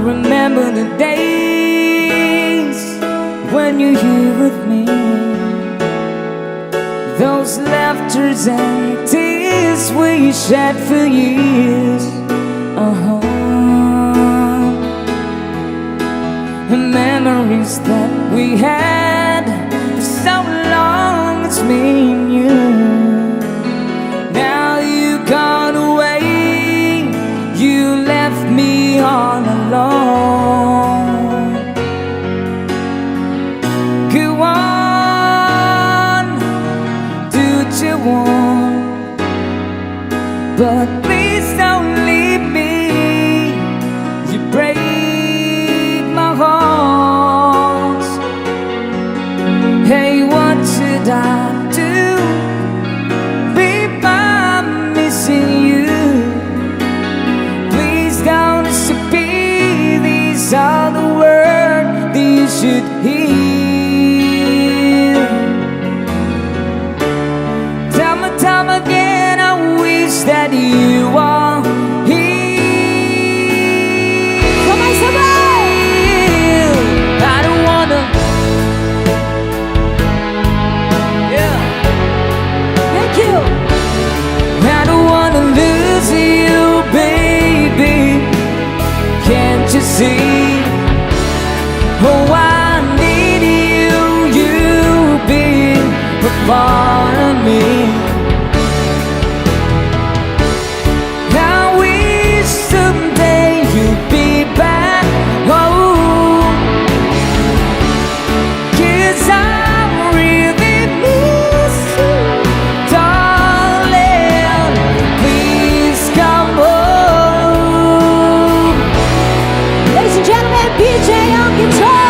remember the days when you're here with me, those laughters and tears we shed for years. And memories that we had for so long, it's me and you. Now you gone away, you left me all alone. Go on, do what you want, but please don't leave me. You break my heart. Hey, what should I do? Babe, I'm missing you. Please don't disappear. These are the words that you should hear. Time again, I wish that you are here. Sabay-sabay! I don't wanna, yeah, Thank you! I don't wanna lose you, baby. Can't you see? Oh, I need you, you be a part of me. I wish someday you'd be back home, 'cause I really miss you, darling. Please come home. Ladies and gentlemen, BJ on guitar!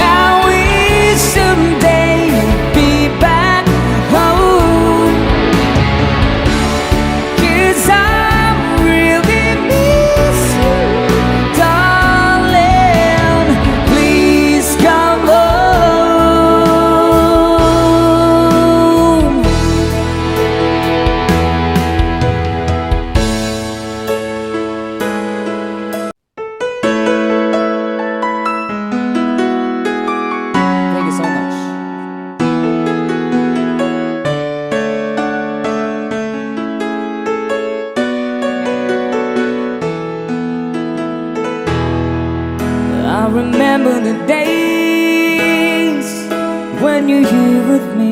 I wish someday you'd be back home, 'cause I really miss you, darling. Please come home. Thank you so much. I remember the days when you're here with me,